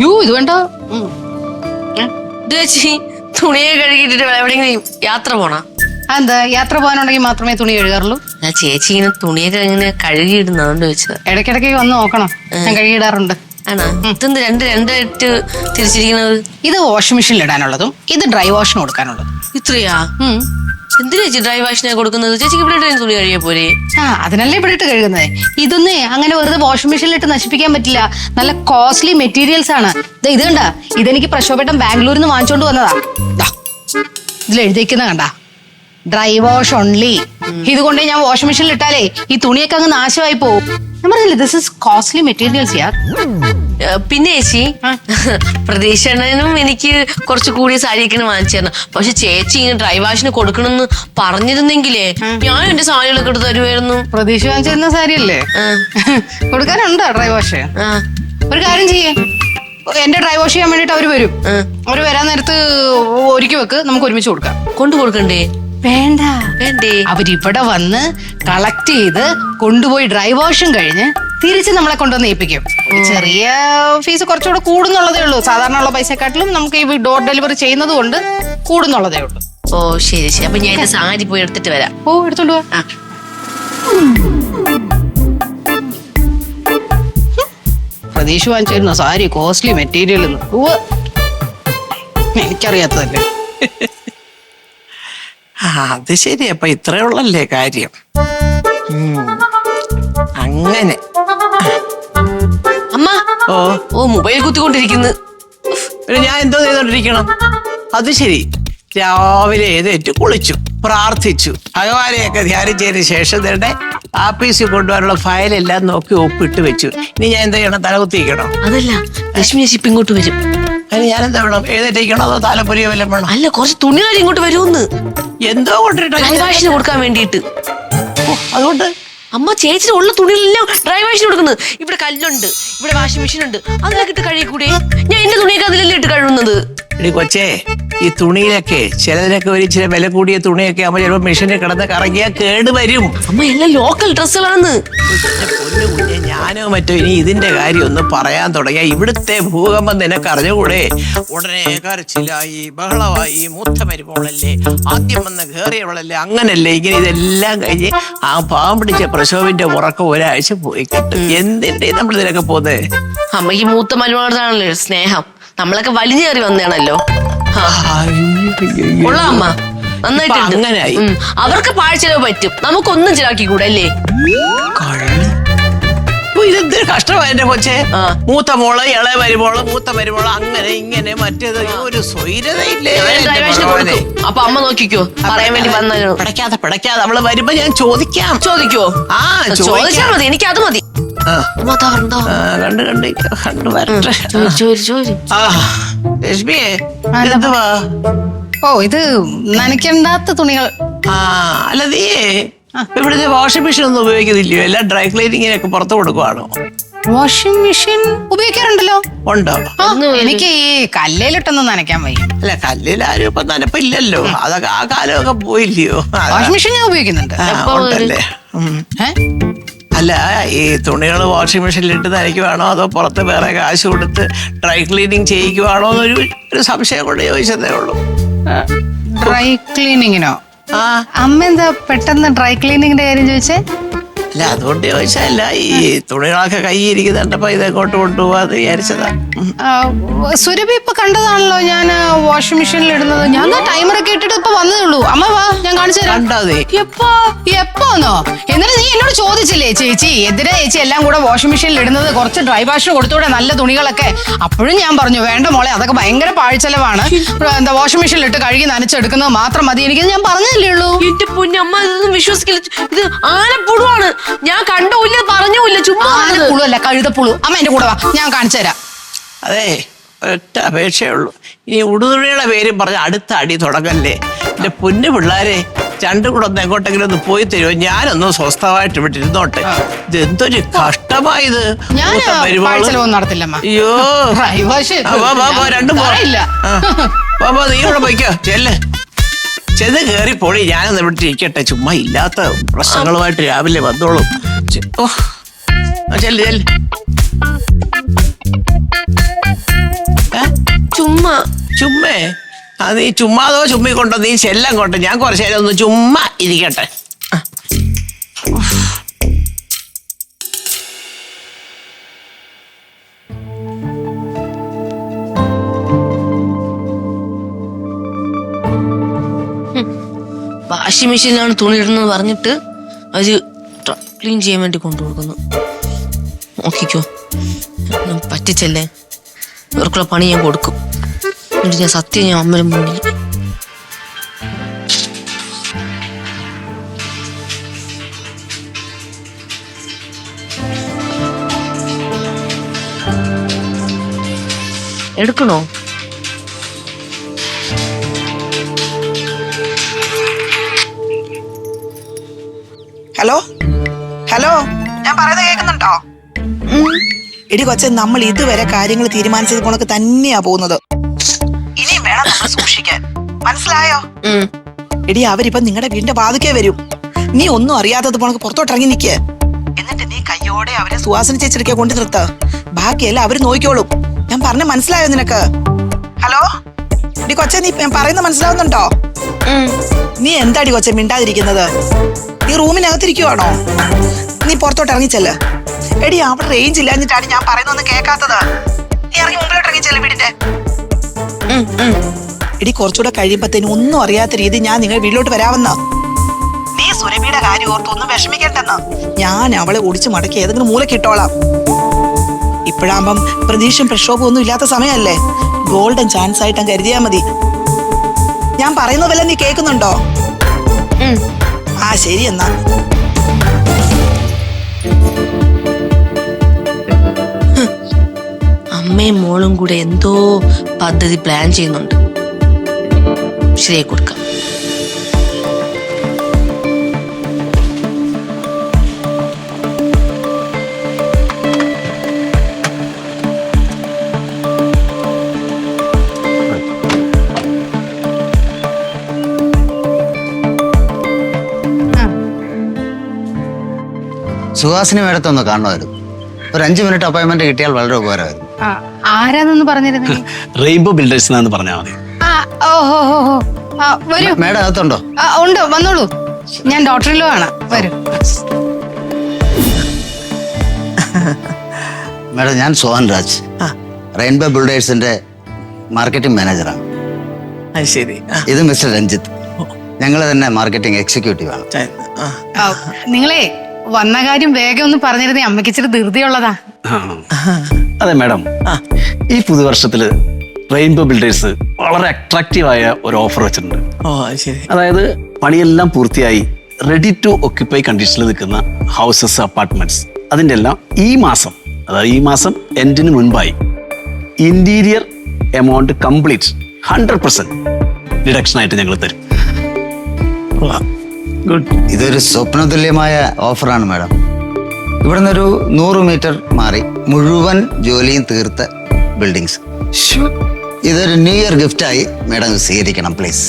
യോ ഇത് വേണ്ട. ചേച്ചി തുണിയെ കഴുകിട്ടിട്ട് എവിടെയെങ്കിലും യാത്ര പോണ? എന്താ യാത്ര പോകാനുണ്ടെങ്കിൽ മാത്രമേ തുണി കഴുകാറുള്ളൂ? ഞാൻ ചേച്ചി ഇങ്ങനെ തുണിയൊക്കെ ഇങ്ങനെ കഴുകിയിടുന്ന അതുകൊണ്ട് ചോദിച്ചത്. ഇടയ്ക്കിടയ്ക്ക് വന്ന് നോക്കണം, ഞാൻ കഴുകിയിടാറുണ്ട്. ആണോ? ഇതെന്ത് രണ്ടായിട്ട് തിരിച്ചിരിക്കുന്നത്? ഇത് വാഷിംഗ് മെഷീനിൽ ഇടാനുള്ളതും ഇത് ഡ്രൈ വാഷിന് കൊടുക്കാനുള്ളതും. ഇത്രയാ? എന്തിനാ ചേച്ചി ഡ്രൈ വാഷിനെ കൊടുക്കുന്നത്? ചേച്ചിക്ക് ഇവിടെ തുണി കഴിയാ പോരെ? അതിനല്ലേ ഇവിടെ ഇട്ട് കഴുകുന്നത്. ഇതൊന്നേ അങ്ങനെ വെറുതെ വാഷിംഗ് മെഷീനിൽ ഇട്ട് നശിപ്പിക്കാൻ പറ്റില്ല. നല്ല കോസ്റ്റ്ലി മെറ്റീരിയൽസ് ആണ്. ഇത് കണ്ട, ഇതെനിക്ക് പ്രശോഭേട്ടൻ ബാംഗ്ലൂരിൽ നിന്ന് വാങ്ങിച്ചോണ്ട് വന്നതാ. ഇതിൽ എഴുതിക്കുന്ന കണ്ട, ഡ്രൈ വാഷ് ഓൺലി. ഇതുകൊണ്ട് ഞാൻ വാഷിംഗ് മെഷീനിൽ ഇട്ടാലേ ഈ തുണിയൊക്കെ അങ്ങ് നാശമായി പോകും. ഞാൻ പറഞ്ഞില്ലേ, ദിസ് ഇസ് കോസ്റ്റ്ലി മെറ്റീരിയൽസ് യാ. പിന്നെ ചേച്ചി, പ്രതീക്ഷനും എനിക്ക് കുറച്ച് കൂടിയ സാരിയൊക്കെ വാങ്ങിച്ചു തരണം. പക്ഷെ ചേച്ചി ഇങ്ങനെ ഡ്രൈ വാഷിന് കൊടുക്കണമെന്ന് പറഞ്ഞിരുന്നെങ്കിലേ ഞാൻ എന്റെ സാരികളൊക്കെ എടുത്ത് തരുമായിരുന്നു. പ്രതീക്ഷ വാങ്ങിച്ചിരുന്ന സാരിയല്ലേ, കൊടുക്കാനുണ്ടോ ഡ്രൈ വാഷ്? ഒരു കാര്യം ചെയ്യേ, എന്റെ ഡ്രൈ വാഷ് ചെയ്യാൻ വേണ്ടിട്ട് അവര് വരും. അവര് വരാൻ നേരത്ത് ഒരുക്കി വെക്ക്, നമുക്ക് ഒരുമിച്ച് കൊടുക്കാം. കൊണ്ടു കൊടുക്കണ്ടേ? വേണ്ട വേണ്ടേ? അവരിവിടെ വന്ന് കളക്ട് ചെയ്ത് കൊണ്ടുപോയി ഡ്രൈ വാഷും കഴിഞ്ഞ് തിരിച്ച് നമ്മളെ കൊണ്ടുവന്ന് ഏൽപ്പിക്കും. ചെറിയ ഫീസ് കുറച്ചുകൂടെ കൂടുന്നുള്ളതേ ഉള്ളൂ. സാധാരണ ഉള്ള പൈസക്കാട്ടിലും നമുക്ക് ഈ ഡോർ ഡെലിവറി ചെയ്യുന്നത് കൊണ്ട് കൂടുന്നുള്ളതേ ഉള്ളൂ. ഓ ശരി ശരി. അപ്പൊ ഞാൻ എന്റെ സാരി പോയി എടുത്തിട്ട് വരാം. ഓ എടുത്തോണ്ട് പോവാ. പ്രതീക്ഷ വാങ്ങിച്ചിരുന്ന സാരി കോസ്റ്റ്ലി മെറ്റീരിയൽ എനിക്കറിയാത്തതല്ലേ. അത് ശരി. അപ്പൊ ഇത്രയുള്ളല്ലേ കാര്യം? അങ്ങനെ. അമ്മ ഓ ഓ മൊബൈൽ കുത്തിക്കൊണ്ടിരിക്കുന്നു. ഞാൻ എന്തോ ചെയ്തോണ്ടിരിക്കണം? അത് ശരി. രാവിലെ എഴുന്നേറ്റ് കുളിച്ചു, പ്രാർത്ഥിച്ചു, ഭഗവാനെയൊക്കെ ധ്യാനിച്ചതിന് ശേഷം തന്നെ ആഫീസിൽ കൊണ്ടുപോകാനുള്ള ഫയലെല്ലാം നോക്കി ഒപ്പിട്ട് വെച്ചു. ഇനി ഞാൻ എന്താ ചെയ്യണം? തലകുത്തിക്കണോ? അതല്ല, ലക്ഷ്മി ചേച്ചി ഇപ്പൊ ഇങ്ങോട്ട് വരും. അതിന് ഞാൻ എന്താ വേണം? എഴുന്നേറ്റിരിക്കണോ അതോ താലപ്പൊരിയോ വല്ലതും വേണം? അല്ല, കുറച്ച് തുണികൾ ഇങ്ങോട്ട് വരുമെന്ന്. എന്തോ കൊണ്ടിട്ട് ഡ്രൈ വാഷിന് കൊടുക്കാൻ വേണ്ടിയിട്ട്. അതുകൊണ്ട് അമ്മ ചേച്ചിയുടെ ഉള്ള തുണികളെല്ലാം ഡ്രൈ വാഷിന് കൊടുക്കുന്നത്. ഇവിടെ കല്ലുണ്ട്, ഇവിടെ വാഷിംഗ് മെഷീൻ ഉണ്ട്, അതിലൊക്കെ ഇട്ട് കഴുകിക്കൂടെ? ഞാൻ എന്റെ തുണിയൊക്കെ അതിലല്ലേ ഇട്ട് കഴുകുന്നത്. എടി കൊച്ചേ, ഈ തുണിയിലൊക്കെ ചിലതിനൊക്കെ ഒരു ഇച്ചിരി വില കൂടിയ തുണിയൊക്കെ ആകുമ്പോൾ ചിലപ്പോൾ മെഷീനിൽ കിടന്ന് കറങ്ങിയാൽ കേട് വരും. അമ്മ എല്ലാം ലോക്കൽ ഡ്രസ്സുകളാണ്. പൊന്നു കുഞ്ഞെ, ഞാനോ മറ്റോ ഇനി ഇതിന്റെ കാര്യം ഒന്ന് പറയാൻ തുടങ്ങിയ ഇവിടുത്തെ ഭൂകമ്പം നിനക്ക് അറിഞ്ഞുകൂടെ? ഉടനെ കരച്ചിലായി, ബഹളമായി, മൂത്ത മരുമോളല്ലേ, ആദ്യം വന്ന് കയറിയവളല്ലേ, അങ്ങനല്ലേ ഇങ്ങനെ ഇതെല്ലാം കഴിഞ്ഞ് ആ പാവം പിടിച്ച പ്രസവിന്റെ ഉറക്കം ഒരാഴ്ച പോയി കിട്ടും. എന്തിന്റെ നമ്മൾ ഇതിനൊക്കെ പോകുന്നത്? അമ്മയ്ക്ക് മൂത്ത മരുമകളാണല്ലോ സ്നേഹം. നമ്മളൊക്കെ വലിഞ്ഞു കയറി വന്നേണല്ലോ. കൊള്ളാം അമ്മ, നന്നായിട്ടുണ്ട്. അങ്ങനായി. അവർക്ക് പാഴ്ചെലവ് പറ്റും, നമുക്കൊന്നും ചിലവാക്കിക്കൂടെ അല്ലേ? ഇതെന്തൊരു കഷ്ടമായി എന്റെ കൊച്ചെ. മൂത്ത മോള്, ഇളയ മരുമോള്, മൂത്ത മരുമോള്, അങ്ങനെ ഇങ്ങനെ മറ്റേത് ഒരു സ്വൈരതയില്ലേ. അപ്പൊ അമ്മ നോക്കിക്കോ, പറയാൻ വേണ്ടി വന്നോ. പിടയ്ക്കാതെ അവള് വരുമ്പോ ഞാൻ ചോദിക്കാം. ചോദിക്കോ? ചോദിച്ചാൽ മതി, എനിക്ക് അത് മതി. കണ്ടു വരട്ടെ. രശ്മിയെ, എന്തുവാ? ഓ ഇത് നനയ്ക്കണ്ടാത്ത തുണികൾ. അല്ല നീ ഇവിടുത്തെ വാഷിംഗ് മെഷീൻ ഒന്നും ഉപയോഗിക്കുന്നില്ലയോ? എല്ലാം ഡ്രൈ ക്ലീനിങ്ങിനൊക്കെ പുറത്ത് കൊടുക്കുവാണോ? Washing machine ഉപയോഗിക്കാറുണ്ടല്ലോ. ഉണ്ടോ? എനിക്ക് ഈ കല്ലിലിട്ടൊന്നും നനയ്ക്കാൻ വയ്യ. അല്ല, കല്ലിൽ ആരും ഇപ്പൊ നനപ്പില്ലല്ലോ. അതൊക്കെ ആ കാലമൊക്കെ പോയില്ലയോ? വാഷിംഗ് മെഷീൻ ഞാൻ ഉപയോഗിക്കുന്നുണ്ട്. ഉണ്ടല്ലേ? അല്ല, ഈ തുണികൾ വാഷിംഗ് മെഷീനിലിട്ട് നനയ്ക്കുവാണോ അതോ പുറത്ത് വേറെ കാശ് കൊടുത്ത് ഡ്രൈ ക്ലീനിങ് ചെയ്യിക്കുവാണോ എന്നൊരു സംശയം കൊണ്ട് ചോദിച്ചതേ ഉള്ളൂ. ഡ്രൈ ക്ലീനിങ്ങിനോ? അമ്മ എന്താ പെട്ടെന്ന് ഡ്രൈ ക്ലീനിങ്ങിന്റെ കാര്യം ചോദിച്ചേ? അല്ല, അതുകൊണ്ട് ചോദിച്ചല്ല. ഈ തുണികളൊക്കെ കൈയിരിക്കുന്നുണ്ടപ്പോ ഇതെങ്ങോട്ട് കൊണ്ടുപോവാന്ന് വിചാരിച്ചതാ. സുരഭി ഇപ്പൊ കണ്ടതാണല്ലോ ഞാൻ വാഷിംഗ് മെഷീനിൽ ഇടുന്നത്. ഞാൻ ടൈമറൊക്കെ ഇട്ടിട്ട് ഇപ്പൊ വന്നതേ ഉള്ളൂ. അമ്മ വാ, ഞാൻ കാണിച്ചു തരാം. എപ്പോന്നോ? എന്നാലും നീ എന്നോട് ചോദിച്ചില്ലേ ചേച്ചി, എന്തിനാ ചേച്ചി എല്ലാം കൂടെ വാഷിംഗ് മെഷീനിൽ ഇടുന്നത്? കുറച്ച് ഡ്രൈ വാഷിന് കൊടുത്തൂടെ നല്ല തുണികളൊക്കെ? അപ്പോഴും ഞാൻ പറഞ്ഞു വേണ്ട മോളെ, അതൊക്കെ ഭയങ്കര പാഴ്ചെലവാണ്. എന്താ വാഷിംഗ് മെഷീനിൽ ഇട്ട് കഴുകി നനച്ചെടുക്കുന്നത് മാത്രം മതി. എനിക്ക് ഞാൻ പറഞ്ഞല്ലേ ഉള്ളൂ. എന്റെ പൊന്നമ്മ, ഇതൊന്നും വിശ്വസിക്കില്ല. ഇത് ആനപ്പുഴുവാണ്. ഞാൻ കണ്ടൂല്ല, പറഞ്ഞൂല്ല, ചുമ്മാ. പുളുവല്ല, കഴുതപ്പുളു. അമ്മ എന്റെ കൂടെ വാ, ഞാൻ കാണിച്ചു തരാം. അതെ, ഒറ്റ അപേക്ഷയുള്ളൂ. ഇനി ഉടുതുണിയുടെ പേരും പറഞ്ഞ അടുത്ത അടി തുടങ്ങല്ലേ. എന്റെ പൊന്നു പിള്ളേരെ, രണ്ടും കൂടെ ഒന്ന് എങ്ങോട്ടെങ്കിലും ഒന്ന് പോയി തരുമോ? ഞാനൊന്നും സ്വസ്ഥമായിട്ട് ഇവിടെ ഇരുന്നോട്ടെ. ഇതെന്തൊരു കഷ്ടമായത്. നടത്തില്ലമ്മ. അയ്യോ, രണ്ടും നീ ഇവിടെ പോയിക്കോ. ചെന്ന് കേറി പോടി. ഞാനൊന്ന് ഇവിടെ ഇരിക്കട്ടെ. ചുമ്മാ ഇല്ലാത്ത പ്രശ്നങ്ങളുമായിട്ട് രാവിലെ വന്നോളും. ചെല്ല്. ചുമ്മാ. ചുമ്മേ അത് നീ ചുമ്മാതോ ചുമ്മിക്കൊണ്ടോ നീ ചെല്ലം കൊണ്ട് ഞാൻ കുറച്ചു നേരം ഒന്ന് ചുമ്മാ ഇരിക്കട്ടെ. വാഷിംഗ് മെഷീനിലാണ് തുണി ഇടുന്നത് പറഞ്ഞിട്ട് അത് ക്ലീൻ ചെയ്യാൻ വേണ്ടി കൊണ്ടുകൊടുക്കുന്നു. നോക്കിക്കോ, പറ്റിച്ചല്ലേ, ഇവർക്കുള്ള പണി ഞാൻ കൊടുക്കും. എന്നിട്ട് ഞാൻ സത്യം ഞാൻ അമ്മയുടെ മുന്നിൽ എടുക്കണോ? ഹലോ ഹലോ, ഞാൻ പറയുന്നത് കേൾക്കുന്നുണ്ടോ? എടി കൊച്ചെ, നമ്മൾ ഇതുവരെ കാര്യങ്ങൾ തീരുമാനിച്ചത് കൊണ്ടൊക്കെ തന്നെയാ പോകുന്നത്. ഇനിയും വേണം നമ്മൾ സൂക്ഷിക്കാൻ, മനസ്സിലായോ? എടി, അവരിപ്പം നിങ്ങളുടെ വീടിന്റെ വാതിക്കേ വരും. നീ ഒന്നും അറിയാത്തത് പോണക്ക് പുറത്തോട്ടിറങ്ങി നിൽക്ക്. എന്നിട്ട് നീ കയ്യോടെ അവരെ സുവാസന ചേച്ചിരിക്കെ കൊണ്ടു നിർത്ത. ബാക്കിയെല്ലാം അവര് നോക്കിക്കോളും. ഞാൻ പറഞ്ഞ മനസ്സിലായോ നിനക്ക്? ഹലോ എടി കൊച്ചെ, നീ പറയുന്നത് മനസ്സിലാവുന്നുണ്ടോ? നീ എന്താടി കൊച്ചെ മിണ്ടാതിരിക്കുന്നത്? നീ റൂമിനകത്തിരിക്കുവാണോ? നീ പുറത്തോട്ട് ഇറങ്ങിച്ചല്ലേ. എടി, അവിടെ റേഞ്ച് ഇല്ലാഞ്ഞിട്ടാണ് ഞാൻ പറയുന്നൊന്നും കേൾക്കാത്തത്. നീ ഇറങ്ങി മുമ്പിലോട്ട് ഇറങ്ങിച്ചല്ലേ വീടിന്റെ. എടി, കുറച്ചുകൂടെ കഴിയുമ്പത്തേനും ഒന്നും അറിയാത്ത രീതി ഞാൻ നിങ്ങളുടെ വീട്ടിലോട്ട് വരാമെന്ന്. നീ സുരഭിയുടെ കാര്യം ഓർത്ത് ഒന്നും വിഷമിക്കണ്ടെന്ന്. ഞാൻ അവളെ ഒടിച്ചു മടക്കി ഏതെങ്കിലും മൂലക്ക് ഇട്ടോളാം. ഇപ്പോഴാകുമ്പം പ്രതീക്ഷയും പ്രക്ഷോഭവും ഒന്നും ഇല്ലാത്ത സമയമല്ലേ. ഗോൾഡൻ ചാൻസ് ആയിട്ട് കരുതിയാ മതി. ഞാൻ പറയുന്നതല്ല നീ കേൾക്കുന്നുണ്ടോ? ആ ശരി എന്നാ. അമ്മയും മോളും കൂടെ എന്തോ പദ്ധതി പ്ലാൻ ചെയ്യുന്നുണ്ട്. ശരിയായി കൊടുക്കാം. സുഹാസിനി മേഡത്തൊന്ന് കാണണമായിരുന്നു. ഒരു 5 മിനിറ്റ് അപ്പോയിന്റ്മെന്റ് കിട്ടിയാൽ വളരെ ഉപകാരമായിരുന്നു. ആരാന്നൊന്ന് പറഞ്ഞിരുന്നേ? റെയിൻബോ ബിൽഡേഴ്സ് എന്ന് പറഞ്ഞാൽ മതി. മേഡം അകത്തുണ്ടോ? ഉണ്ട്, വന്നോളൂ. ഞാൻ ഡോക്ടറിലോ ആണ്. വരൂ. മേഡം, ഞാൻ സോഹൻ രാജ്, റെയിൻബോ ബിൽഡേഴ്സിന്റെ മാർക്കറ്റിംഗ് മാനേജറാണ്. ശരി. ഇത് മിസ്റ്റർ രഞ്ജിത്ത്, ഞങ്ങൾ തന്നെ മാർക്കറ്റിംഗ് എക്സിക്യൂട്ടീവ് ആണ്. നിങ്ങളെ വന്ന കാര്യം വേഗം ഒന്ന് പറഞ്ഞിരുന്നേ, അമ്മയ്ക്ക് ഇച്ചിരി ധൃതിയുള്ളതാ. അതെ മാഡം, ഈ പുതുവർഷത്തില് റെയിൻബോ ബിൽഡേഴ്സ് വളരെ അട്രാക്റ്റീവായ ഒരു ഓഫർ വെച്ചിട്ടുണ്ട്. അതായത് പണിയെല്ലാം പൂർത്തിയായി റെഡി ടു ഒക്യുപ്പൈ കണ്ടീഷനിൽ നിൽക്കുന്ന ഹൗസസ്, അപ്പാർട്ട്മെന്റ്സ്, അതിൻ്റെ എല്ലാം ഈ മാസം, അതായത് ഈ മാസം എൻഡിന് മുൻപായി ഇന്റീരിയർ എമൗണ്ട് കംപ്ലീറ്റ് 100% ഡിഡക്ഷൻ ആയിട്ട് ഞങ്ങൾ തരും. ഇതൊരു സ്വപ്നതുല്യമായ ഓഫറാണ് മാഡം. ഇവിടുന്ന് ഒരു 100 മീറ്റർ മാറി മുഴുവൻ ജോലിയും തീർത്ത ബിൽഡിങ്സ്. ഇതൊരു ന്യൂ ഇയർ ഗിഫ്റ്റായി മാഡം സ്വീകരിക്കണം പ്ലീസ്.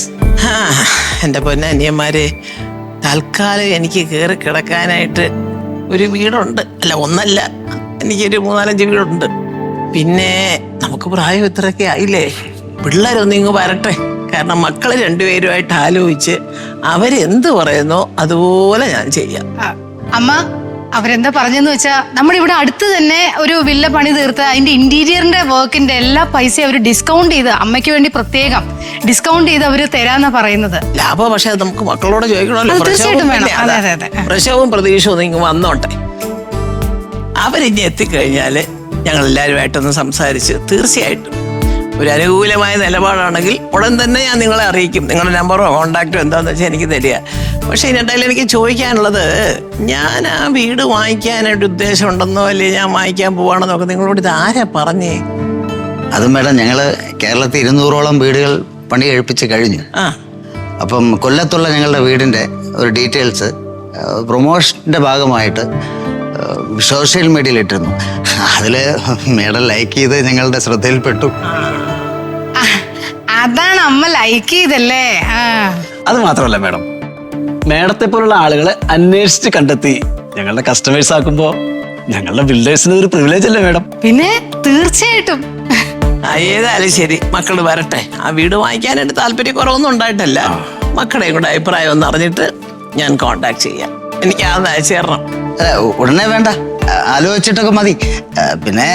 എൻ്റെ പൊന്നനിയന്മാരെ, തൽക്കാലം എനിക്ക് കയറി കിടക്കാനായിട്ട് ഒരു വീടുണ്ട്. അല്ല, ഒന്നല്ല, എനിക്കൊരു 3-4 വീടുണ്ട്. പിന്നെ നമുക്ക് പ്രായം ഇത്രയൊക്കെ ആയില്ലേ, പിള്ളേരൊന്നും ഇങ്ങ് വരട്ടെ. കാരണം മക്കള് 2 പേരുമായിട്ട് ആലോചിച്ച് അവരെന്ത് പറയുന്നോ അതുപോലെ ഞാൻ ചെയ്യാം. അമ്മ, അവരെന്താ പറഞ്ഞെന്ന് വെച്ചാ, നമ്മുടെ ഇവിടെ അടുത്ത് തന്നെ ഒരു വില്ല പണി തീർത്ത് അതിന്റെ ഇന്റീരിയറിന്റെ വർക്കിന്റെ എല്ലാ പൈസയും അവർ ഡിസ്കൗണ്ട് ചെയ്ത് അമ്മയ്ക്ക് വേണ്ടി പ്രത്യേകം ഡിസ്കൗണ്ട് ചെയ്ത് അവര് തരാന്നാ പറയുന്നത്. ലാഭം പക്ഷെ അത് നമുക്ക് മക്കളോട് ചോദിക്കണമല്ലോ. തീർച്ചയായിട്ടും വേണം. പ്രസവവും പ്രതീക്ഷവും ഇങ്ങ് വന്നോട്ടെ. അവരിഞ്ഞ് എത്തിക്കഴിഞ്ഞാല് ഞങ്ങൾ എല്ലാവരുമായിട്ടൊന്ന് സംസാരിച്ച് തീർച്ചയായിട്ടും ഒരു അനുകൂലമായ നിലപാടാണെങ്കിൽ ഉടൻ തന്നെ ഞാൻ നിങ്ങളെ അറിയിക്കും. നിങ്ങളുടെ നമ്പറോ കോണ്ടാക്റ്റോ എന്താന്ന് വെച്ചാൽ എനിക്ക് തരിക. പക്ഷെ ഇതിനിടയിൽ എനിക്ക് ചോദിക്കാനുള്ളത്, ഞാൻ ആ വീട് വാങ്ങിക്കാനായിട്ട് ഉദ്ദേശം ഉണ്ടെന്നോ അല്ലെങ്കിൽ ഞാൻ വാങ്ങിക്കാൻ പോവാണെന്നോ ഒക്കെ നിങ്ങളോട് ഇത് ആരാ പറഞ്ഞേ? അത് മാഡം, ഞങ്ങള് കേരളത്തിൽ 200ഓളം വീടുകൾ പണി കഴിപ്പിച്ച് കഴിഞ്ഞു. അപ്പം കൊല്ലത്തുള്ള ഞങ്ങളുടെ വീടിന്റെ ഒരു ഡീറ്റെയിൽസ് പ്രൊമോഷന്റെ ഭാഗമായിട്ട് സോഷ്യൽ മീഡിയയിൽ ഇട്ടിരുന്നു. അതില് മാഡം ലൈക്ക് ചെയ്ത് ഞങ്ങളുടെ ശ്രദ്ധയിൽപ്പെട്ടു. അതാണ് അമ്മ ലൈക്ക് ചെയ്തല്ലേ. അത് മാത്രമല്ല മാഡം, മാഡത്തെ പോലുള്ള ആളുകളെ അന്വേഷിച്ച് കണ്ടെത്തി ഞങ്ങളുടെ കസ്റ്റമേഴ്സ് ആക്കുമ്പോ ഞങ്ങളുടെ ബിൽഡേഴ്സിന് ഒരു പ്രിവിലേജ് അല്ലേ മാഡം? പിന്നെ തീർച്ചയായിട്ടും. ഏതായാലും ശരി, മക്കള് വരട്ടെ. ആ വീട് വാങ്ങിക്കാനായിട്ട് താല്പര്യക്കുറവൊന്നും ഉണ്ടായിട്ടല്ല. മക്കളുടെയും കൂടെ അഭിപ്രായം ഒന്ന് അറിഞ്ഞിട്ട് ഞാൻ കോണ്ടാക്ട് ചെയ്യാം. എനിക്ക് അതൊന്ന് അയച്ചു തരണം. ഉടനെ വേണ്ട, ആലോചിച്ചിട്ടൊക്കെ മതി. പിന്നെ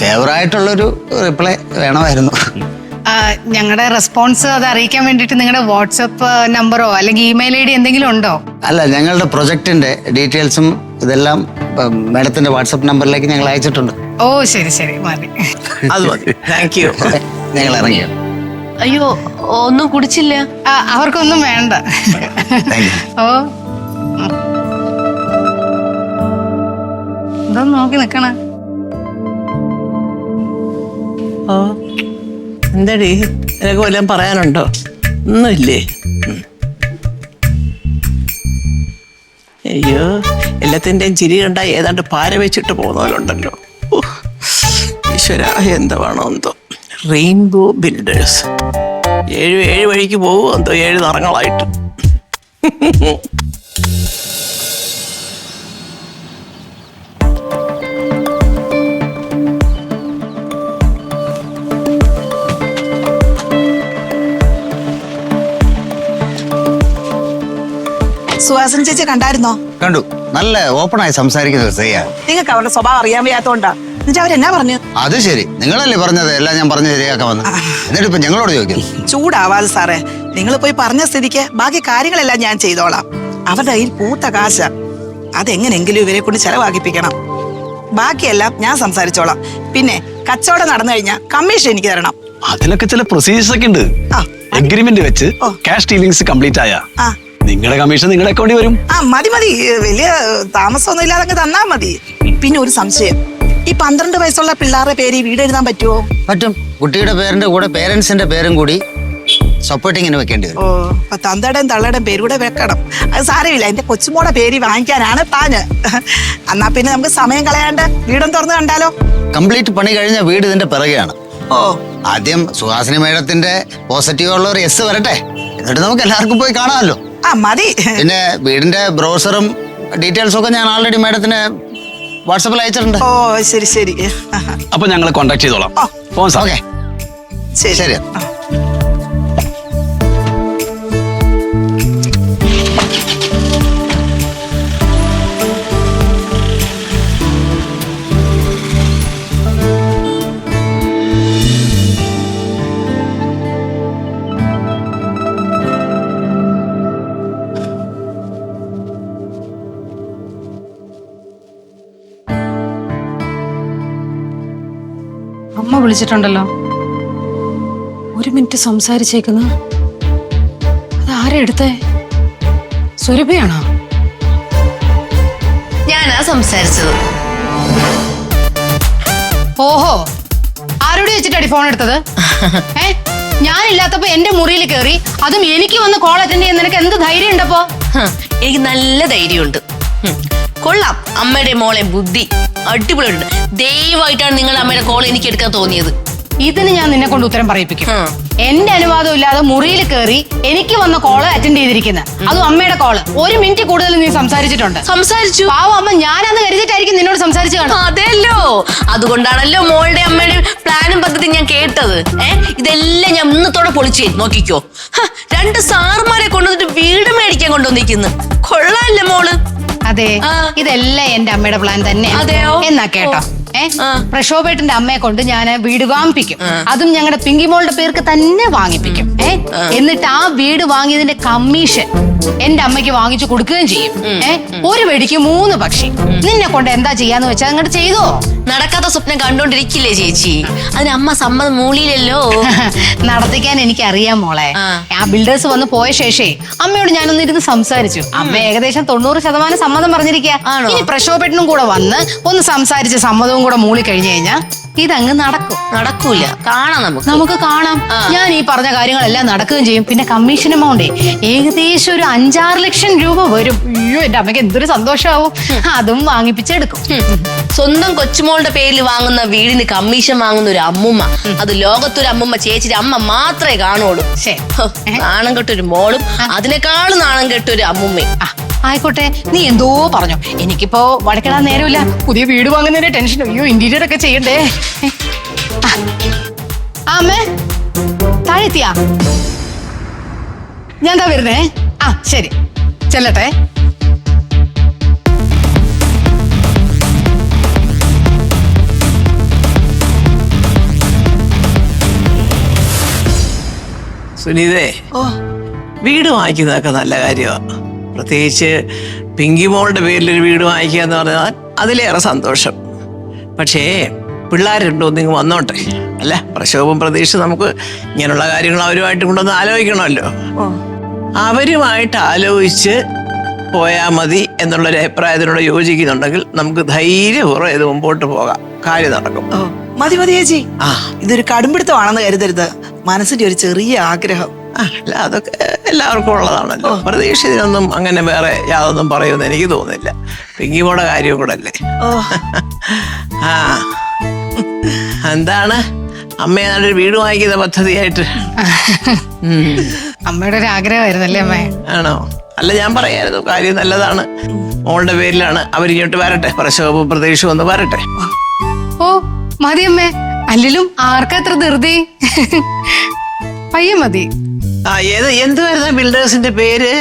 ഫേവറായിട്ടുള്ളൊരു റിപ്ലൈ വേണമായിരുന്നു. ഞങ്ങളുടെ റെസ്പോൺസ് അത് അറിയിക്കാൻ വേണ്ടിട്ട് നിങ്ങളുടെ വാട്സപ്പ് നമ്പറോ അല്ലെങ്കിൽ ഇമെയിൽ ഐ ഡി എന്തെങ്കിലും ഉണ്ടോ? അല്ല, ഞങ്ങളുടെ പ്രൊജക്ടിന്റെ ഡീറ്റെയിൽസും ഇതെല്ലാം മാഡത്തിന്റെ വാട്സപ്പ് നമ്പറിലേക്ക് ഞങ്ങൾ അയച്ചിട്ടുണ്ട്. ഓ ശരി ശരി, മതി. അത് മതി. Thank you. ഞങ്ങൾ ഇറങ്ങിയോ? അയ്യോ, ഒന്നും കുടിച്ചില്ല. അവർക്കൊന്നും വേണ്ട. Thank you. ഓ എന്താ നോക്കി നിക്കണ? ഓ എന്താടി, നിനക്ക് വല്ലതും പറയാനുണ്ടോ? ഒന്നുമില്ലേ? അയ്യോ, എല്ലാത്തിൻ്റെയും ചിരി കണ്ട ഏതാണ്ട് പാര വെച്ചിട്ട് പോകുന്നവരുണ്ടല്ലോ. ഈശ്വര, എന്താ വേണോ എന്തോ. റെയിൻബോ ബിൽഡേഴ്സ് 7 വഴിക്ക് പോകുമോ എന്തോ, 7 നിറങ്ങളായിട്ട്. സുഹാസിനി ചേച്ചി കണ്ടായിരുന്നോ? കണ്ടു. നല്ല ഓപ്പണായി സംസാരിക്കുന്നത് ചെയ്യാ. നിങ്ങൾക്ക് അവരുടെ സ്വഭാവം അറിയാൻ വയ്യാത്തോണ്ടാ. എന്നുവെച്ചാ അവരെന്നാ പറഞ്ഞു? അത് ശരി, നിങ്ങളല്ലേ പറഞ്ഞത് എല്ലാം ഞാൻ പറഞ്ഞ് ശരിയാക്കാൻ വന്ന്. എന്നിട്ട് ഇപ്പൊ ഞങ്ങളോട് ചോദിക്കും. ചൂടാവാതെ സാറേ, നിങ്ങൾ പോയി പറഞ്ഞ സ്ഥിതിക്ക് ബാക്കി കാര്യങ്ങളെല്ലാം ഞാൻ ചെയ്തോളാം. അവരുടെ കയ്യിൽ പൂത്ത കാശ, അതെങ്ങനെങ്കിലും ഇവരെ കൊണ്ട് ചെലവാക്കിപ്പിക്കണം. ബാക്കിയെല്ലാം ഞാൻ സംസാരിച്ചോളാം. പിന്നെ കച്ചവടം നടന്നു കഴിഞ്ഞാൽ കമ്മീഷൻ എനിക്ക് തരണം. അതിലൊക്കെ ചില പ്രൊസീജിയേഴ്സ് ഒക്കെ ഉണ്ട്. ആ. എഗ്രിമെന്റ് വെച്ച് ക്യാഷ് ഡീലിംഗ്സ് കംപ്ലീറ്റ് ആയ ആ നിങ്ങളുടെ കമ്മീഷൻ നിങ്ങളുടെ അക്കൗണ്ടിൽ വരും. മതി വലിയ താമസമൊന്നും ഇല്ലാതെ തന്നാ മതി. പിന്നെ ഒരു സംശയം, ഈ 12 വയസ്സുള്ള പിള്ളേരുടെ പേര് ഈ വീട് എഴുതാൻ പറ്റുമോ? പറ്റും. കുട്ടിയുടെ പേരിന്റെ കൂടെ പേരൻസിന്റെ പേരും കൂടി സപ്പോർട്ടിങ്ങിന് വെക്കേണ്ടി വരും. അപ്പൊ തന്തയുടെയും തള്ളയുടെയും പേര് കൂടെ വെക്കണം. അത് സാരമില്ല, എന്റെ കൊച്ചുമോടെ പേര് വാങ്ങിക്കാനാണ് പ്ലാന്. എന്നാ പിന്നെ നമുക്ക് സമയം കളയാണ്ട് വീടും തുറന്ന് കണ്ടാലോ? കംപ്ലീറ്റ് പണി കഴിഞ്ഞ വീട് ഇതിന്റെ പിറകെയാണ്. ഓ ആദ്യം സുഹാസിനി മേഡത്തിന്റെ പോസിറ്റീവ് ഉള്ള ഒരു എസ് വരട്ടെ, എന്നിട്ട് നമുക്ക് എല്ലാവർക്കും പോയി കാണാമല്ലോ. മതി. പിന്നെ വീടിന്റെ ബ്രോസറും ഡീറ്റെയിൽസും ഒക്കെ ഞാൻ ആൾറെഡി മേഡത്തിന് വാട്സാപ്പിൽ അയച്ചിട്ടുണ്ട്. ഓ ശരി ശരി. അപ്പൊ ഞങ്ങൾ കോണ്ടാക്ട് ചെയ്തോളാം. Phone sir. ഓക്കെ, ശരി. അമ്മ വിളിച്ചിട്ടുണ്ടല്ലോ. 1 മിനിറ്റ് സംസാരിച്ചേക്കുന്നു. അത് ആരാ എടുത്തേ? സുരഭിയാണോ? ഞാനാ സംസാരിച്ചത്. ഓഹോ, ആരോട് വെച്ചിട്ടാടി ഫോൺ എടുത്തത്? ഞാനില്ലാത്തപ്പോ എന്റെ മുറിയിൽ കയറി, അതും എനിക്ക് വന്ന് കോൾ അറ്റൻഡ് ചെയ്യാൻ നിനക്ക് എന്ത് ധൈര്യം ഉണ്ടപ്പോ? എനിക്ക് നല്ല ധൈര്യമുണ്ട്. കൊള്ളാം, അമ്മയുടെ മോളെ ബുദ്ധി അടിപൊളിയുണ്ട്. ദയവായിട്ടാണ് നിങ്ങളുടെ അമ്മയുടെ കോൾ എനിക്ക് എടുക്കാൻ തോന്നിയത്. ഇതിന് ഞാൻ നിന്നെ കൊണ്ട് ഉത്തരം പറയിപ്പിക്കും. എന്റെ അനുവാദം ഇല്ലാതെ മുറിയിൽ കയറി എനിക്ക് വന്ന കോള് അറ്റൻഡ് ചെയ്തിരിക്കുന്നത്, അതും അമ്മയുടെ കോള്. 1 മിനിറ്റ് കൂടുതൽ നീ സംസാരിച്ചിട്ടുണ്ട്. സംസാരിച്ചു. പാവം അമ്മ ഞാനന്ന് കരുതിയിട്ടായിരിക്കും നിന്നോട് സംസാരിച്ചു കാണും. അതെല്ലോ, അതുകൊണ്ടാണല്ലോ മോളുടെ അമ്മയുടെ പ്ലാനും പദ്ധതി ഞാൻ കേട്ടത്. ഇതെല്ലാം ഞാൻ ഇന്നത്തോടെ പൊളിച്ചു നോക്കിക്കോ. 2 സാറുമാരെ കൊണ്ടുവന്നിട്ട് വീട് മേടിക്കാൻ കൊണ്ടുവന്നിരിക്കുന്നു. കൊള്ളാല്ലേ മോള്? അതെ, ഇതെല്ലാം എന്റെ അമ്മയുടെ പ്ലാൻ തന്നെ. അതെയോ? എന്നാ കേട്ടോ, പ്രക്ഷോഭേട്ടന്റെ അമ്മയെ കൊണ്ട് ഞാൻ വീട് വാങ്ങിപ്പിക്കും. അതും ഞങ്ങളുടെ പിങ്കിമോളുടെ പേർക്ക് തന്നെ വാങ്ങിപ്പിക്കും. എന്നിട്ട് ആ വീട് വാങ്ങിയതിന്റെ കമ്മീഷൻ എന്റെ അമ്മയ്ക്ക് വാങ്ങിച്ചു കൊടുക്കുകയും ചെയ്യും. ഒരു വെടിക്ക് 3 പക്ഷി. നിന്നെ കൊണ്ട് എന്താ ചെയ്യാന്ന് വെച്ചാൽ അങ്ങോട്ട് ചെയ്തോ. നടക്കാത്ത സ്വപ്നം കണ്ടോണ്ടിരിക്കില്ലേ ചേച്ചി? അതിന് അമ്മ സമ്മതം മൂളിയില്ലല്ലോ. നടത്തിക്കാൻ എനിക്ക് അറിയാം മോളെ. ആ ബിൽഡേഴ്സ് വന്ന് പോയ ശേഷേ അമ്മയോട് ഞാനൊന്ന് ഇരുന്ന് സംസാരിച്ചു. അമ്മ ഏകദേശം 90% സമ്മതം പറഞ്ഞിരിക്കുക. ഇനി പ്രക്ഷോഭേട്ടനും കൂടെ വന്ന് ഒന്ന് സംസാരിച്ച് സമ്മതവും കൂടെ മൂളി കഴിഞ്ഞു കഴിഞ്ഞാൽ ഇതങ്ങ് നടക്കും. നടക്കൂല, കാണാം നമുക്ക് കാണാം. ഞാൻ ഈ പറഞ്ഞ കാര്യങ്ങളെല്ലാം നടക്കുകയും ചെയ്യും. പിന്നെ കമ്മീഷൻ എമൗണ്ട് ഏകദേശം ഒരു 5-6 ലക്ഷം രൂപ വരും. അയ്യോ, എന്റെ അമ്മയ്ക്ക് എന്തൊരു സന്തോഷമാവും. അതും വാങ്ങിപ്പിച്ചെടുക്കും. സ്വന്തം കൊച്ചുമോളുടെ പേരിൽ വാങ്ങുന്ന വീടിന് കമ്മീഷൻ വാങ്ങുന്ന ഒരു അമ്മുമ്മ, അത് ലോകത്തൊരു അമ്മുമ്മ ചേച്ചിയുടെ അമ്മ മാത്രമേ കാണുള്ളൂ. നാണം കെട്ടൊരു മോളും അതിനേക്കാളും നാണം കെട്ടൊരു അമ്മുമ്മയും. ആയിക്കോട്ടെ, നീ എന്തോ പറഞ്ഞു. എനിക്കിപ്പോ വടക്കിടാൻ നേരമില്ല. പുതിയ വീട് വാങ്ങുന്നതിന്റെ ടെൻഷൻ. അയ്യോ, ഇന്റീരിയർ ഒക്കെ ചെയ്യണ്ടേ. ആ അമ്മേ, താഴെ എത്തിയാ? ഞാൻ എന്താ വരുന്നേ? ആ ശരി, ചെല്ലട്ടെ. സുനീതേ, വീട് വാങ്ങിക്കുന്നതൊക്കെ നല്ല കാര്യമാണ്. പ്രത്യേകിച്ച് പിങ്കി മോളുടെ പേരിലൊരു വീട് വാങ്ങിക്കുക എന്ന് പറഞ്ഞാൽ അതിലേറെ സന്തോഷം. പക്ഷേ പിള്ളേരുണ്ടോ നിങ്ങൾ വന്നോട്ടെ. അല്ല, പ്രക്ഷോഭം പ്രതീക്ഷ നമുക്ക് ഇങ്ങനെയുള്ള കാര്യങ്ങൾ അവരുമായിട്ട് കൊണ്ടൊന്ന് ആലോചിക്കണമല്ലോ. അവരുമായിട്ട് ആലോചിച്ച് പോയാൽ മതി എന്നുള്ളൊരു അഭിപ്രായത്തിനോട് യോജിക്കുന്നുണ്ടെങ്കിൽ നമുക്ക് ധൈര്യപൂർവ്വം ഇത് മുമ്പോട്ട് പോകാം, കാര്യം നടക്കും. മതി മതി ചേച്ചി, ഇതൊരു കടുംപിടുത്തമാണെന്ന് കരുതരുത്. മനസ്സിന്റെ ഒരു ചെറിയ ആഗ്രഹം. അല്ല, അതൊക്കെ എല്ലാവർക്കും ഉള്ളതാണല്ലോ. പ്രതീക്ഷ ഇതിനൊന്നും അങ്ങനെ വേറെ യാതൊന്നും പറയുമെന്ന് എനിക്ക് തോന്നുന്നില്ല. പിങ്കിമോടെ കാര്യം കൂടെ അല്ലേ. ആ, എന്താണ് അമ്മയെ നല്ലൊരു വീട് വാങ്ങിക്കുന്ന പദ്ധതിയായിട്ട്? അമ്മയുടെ ഒരു ആഗ്രഹമായിരുന്നല്ലേ അമ്മേ? ആണോ? അല്ല, ഞാൻ പറയായിരുന്നു, കാര്യം നല്ലതാണ്. മോളുടെ പേരിലാണ്. അവരിങ്ങോട്ട് വരട്ടെ, പ്രക്ഷോഭവും പ്രതീക്ഷയും ഒന്ന് വരട്ടെ. ഓ മതി അമ്മേ, അല്ലിലും ആർക്കത്ര ധൃതി. പയ്യെ മതി. ആ, എന്തുവായിരുന്നു ബിൽഡേഴ്സിന്റെ പേര്?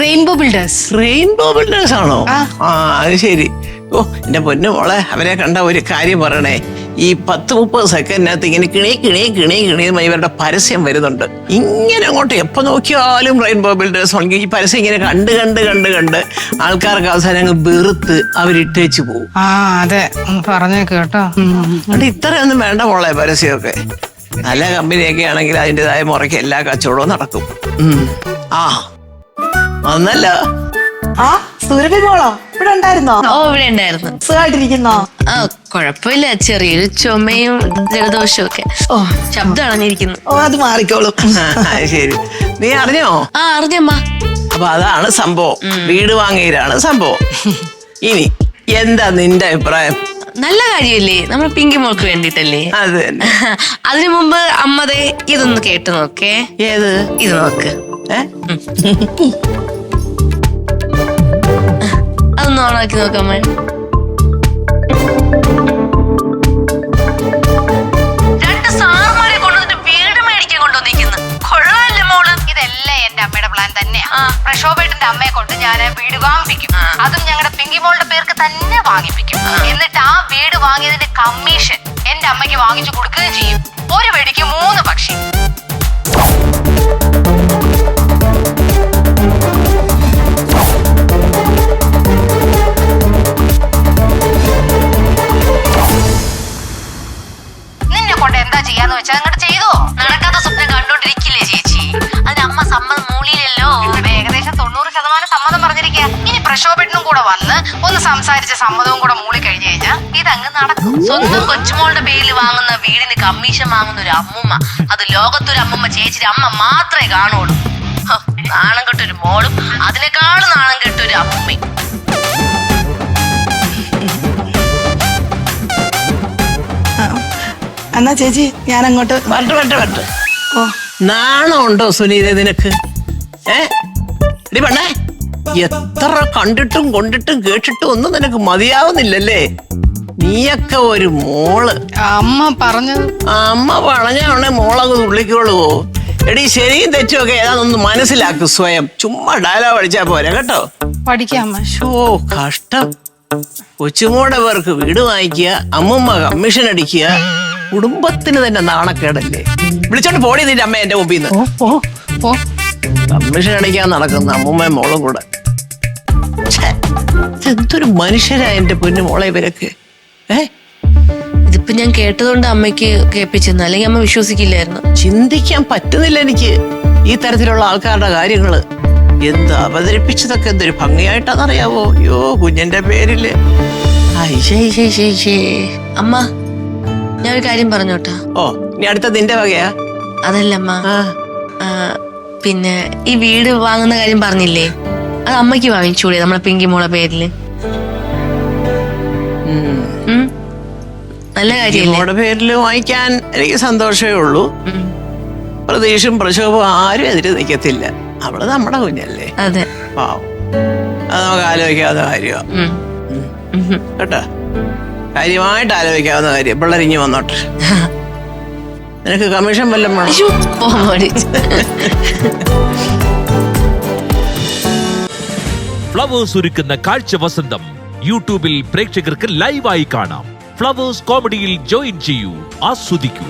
Rainbow builders. റെയിൻബോ ബിൽഡേഴ്സ് ആണോ? ആ, അത് ശരി. ഓ, എന്റെ പൊന്നു മോളെ, അവരെ കണ്ട ഒരു കാര്യം പറയണേ. ഈ 10-30 സെക്കൻഡിനകത്ത് ഇങ്ങനെ കിണി ഇവരുടെ പരസ്യം വരുന്നുണ്ട്. ഇങ്ങനെ അങ്ങോട്ട് എപ്പോ നോക്കിയാലും റെയിൻബോ ബിൽഡേഴ്സ് ആണെങ്കിൽ ഈ പരസ്യം ഇങ്ങനെ കണ്ട് ആൾക്കാർക്ക് അവസാനം അങ്ങ് വെറുത്ത് അവരിട്ടേച്ചു പോകും. ആ അതെ, പറഞ്ഞു കേട്ടോ. അതുകൊണ്ട് ഇത്രയൊന്നും വേണ്ട മോളെ പരസ്യമൊക്കെ. നല്ല കമ്പനിയൊക്കെ ആണെങ്കിൽ അതിൻ്റെതായ മുറയ്ക്ക് എല്ലാ കച്ചവടവും നടക്കും. ആ വന്നല്ലോ. ആ സുരഭി മോളോ ഇവിടെ ഉണ്ടായിരുന്നോ? ഓ, ഇവിടെ ഉണ്ടായിരുന്നു. സുഖമായിട്ടിരിക്കുന്നോ? ആ, കുഴപ്പമില്ല. ചെറിയൊരു ചുമയും ജലദോഷവും ഒക്കെ. ഓ, ശബ്ദം അടഞ്ഞിരിക്കുന്നു. ഓ, അത് മാറിക്കോളും. ശരി, നീ അറിഞ്ഞോ? ആ, അറിഞ്ഞമ്മ. അപ്പൊ അതാണ് സംഭവം. വീട് വാങ്ങിയതാണ് സംഭവം. ഇനി എന്താ നിന്റെ അഭിപ്രായം? നല്ല കാര്യല്ലേ, നമ്മൾ പിങ്കി മോൾക്ക് വേണ്ടിട്ടല്ലേ. അത് തന്നെ. അതിനു മുമ്പ് അമ്മതേ ഇതൊന്ന് കേട്ടു നോക്കേ. ഏത്? ഇത് നോക്ക്. അതൊന്ന് ഓണാക്കി നോക്കാമ. രണ്ട് സാറുമാരെ കൊണ്ടുവന്നിട്ട് വീട് മേടിക്കാൻ കൊണ്ടുവന്നിരിക്കുന്നു. കൊള്ളാല്ലേ മോള്? ഇതെല്ലാം എന്റെ അമ്മയുടെ പ്ലാൻ തന്നെയാ. പ്രക്ഷോഭേട്ടന്റെ അമ്മയെ കൊണ്ട് ഞാൻ വീട് വാങ്ങിപ്പിക്കും. അതും ഞങ്ങളുടെ പിങ്കിമോളുടെ പേർക്ക് തന്നെ വാങ്ങിപ്പിക്കും. എന്നിട്ട് ആ വീട് വാങ്ങിയതിന്റെ കമ്മീഷൻ എന്റെ അമ്മയ്ക്ക് വാങ്ങിച്ചു കൊടുക്കുകയും ചെയ്യും. ഒരു വെടിക്ക് 3 പക്ഷി. നിന്നെ കൊണ്ട് എന്താ ചെയ്യാന്ന് വെച്ചാൽ അങ്ങോട്ട് ചെയ്തോ. നടക്കാത്ത സ്വപ്നം കണ്ടോണ്ടിരിക്കില്ലേ ചേച്ചി? അതിന് അമ്മ സമ്മതം മൂളിയില്ലല്ലോ. ഏകദേശം 90% സമ്മതം പറഞ്ഞിരിക്കുക. ഇനി പ്രക്ഷോഭത്തിനും കൂടെ വന്ന് ഒന്ന് സംസാരിച്ച സമ്മതവും കൂടെ മൂളി കഴിഞ്ഞു കഴിഞ്ഞാൽ ഇതങ്ങ് നടക്കും. സ്വന്തം കൊച്ചുമോളുടെ പേരിൽ വാങ്ങുന്ന വീടിന് കമ്മീഷൻ വാങ്ങുന്ന ഒരു അമ്മുമ്മ, അത് ലോകത്തൊരു അമ്മുമ്മ ചേച്ചിയുടെ അമ്മ മാത്രമേ കാണുള്ളൂ. നാണം കെട്ടൊരു മോളും അതിനേക്കാളും നാണം കെട്ടൊരു അമ്മുമ്മയും. എന്നാ ചേച്ചി ഞാൻ അങ്ങോട്ട് വരട്ടെ. നാണമുണ്ടോ സുനീത നിനക്ക്? പെണ്ണേ, എത്ര കണ്ടിട്ടും കൊണ്ടിട്ടും കേട്ടിട്ടും ഒന്നും നിനക്ക് മതിയാവുന്നില്ലല്ലേ? നീയൊക്കെ ഒരു മോള്. അമ്മ പറഞ്ഞത്. അമ്മ പറഞ്ഞാണെ മോളങ്ങ് തുള്ളിക്കോളുവോ? എടീ, ശരിയും തെറ്റും ഒക്കെ ഏതാണെന്ന് മനസ്സിലാക്കും സ്വയം. ചുമ്മാ ഡയലോഗ് അടിച്ചാ പോരാ കേട്ടോ. പഠിക്കാം. കഷ്ടം. കൊച്ചുമോടെ പേർക്ക് വീട് വാങ്ങിക്കുക, അമ്മമ്മ കമ്മീഷൻ അടിക്കുക. കുടുംബത്തിന് തന്നെ നാണക്കേടല്ലേ? വിളിച്ചോണ്ട് പോടി നിന്റെ അമ്മ എന്റെ മുമ്പിൽ നിന്ന്. കമ്മീഷൻ അടിക്കാൻ നടക്കുന്ന അമ്മൂമ്മയും മോളും കൂടെ. എന്തൊരു മനുഷ്യരാ എന്റെ പൊന്നു മോളെ ഇവരൊക്കെ. ഇതിപ്പോ ഞാൻ കേട്ടതുകൊണ്ട് അമ്മയ്ക്ക് കേൾപ്പിച്ചെന്ന്, അല്ലെങ്കിൽ അമ്മ വിശ്വസിക്കില്ലായിരുന്നു. ചിന്തിക്കാൻ പറ്റുന്നില്ല എനിക്ക് ഈ തരത്തിലുള്ള ആൾക്കാരുടെ കാര്യങ്ങള്. എന്ത് അവതരിപ്പിച്ചതൊക്കെ എന്തൊരു ഭംഗിയായിട്ടാണെന്നറിയാവോ? അയ്യോ, കുഞ്ഞിന്റെ പേരില്. അമ്മ, ഞാൻ ഒരു കാര്യം പറഞ്ഞോട്ടാ. ഓ, ഇനി അടുത്ത നിന്റെ വകയാ? അതല്ലമ്മ, പിന്നെ ഈ വീട് വാങ്ങുന്ന കാര്യം പറഞ്ഞില്ലേ, അത് അമ്മയ്ക്ക് വാങ്ങിച്ചൂടെ നമ്മളെ പിങ്കി മോളെ പേരില്? നല്ല കാര്യം. മോളുടെ പേരില് വാങ്ങിക്കാൻ എനിക്ക് സന്തോഷമേ ഉള്ളൂ. പ്രതീക്ഷയും പ്രക്ഷോഭവും ആരും എതിര് നിൽക്കത്തില്ല. അവള് നമ്മുടെ കുഞ്ഞല്ലേ. അതെ, പാവം. അത് നമുക്ക് ആലോചിക്കാവുന്ന കാര്യമാണ് കേട്ടോ. കാര്യമായിട്ട് ആലോചിക്കാവുന്ന കാര്യം. പിള്ളേരിഞ്ഞ് വന്നോട്ടെ. നിനക്ക് കമ്മീഷൻ വല്ലതും വേണം? അയ്യോ, പോവാൻ മടി. ഫ്ലവേഴ്സ് ഒരുക്കുന്ന കാഴ്ച വസന്തം യൂട്യൂബിൽ പ്രേക്ഷകർക്ക് ലൈവായി കാണാം. ഫ്ലവേഴ്സ് കോമഡിയിൽ ജോയിൻ ചെയ്യൂ, ആസ്വദിക്കൂ.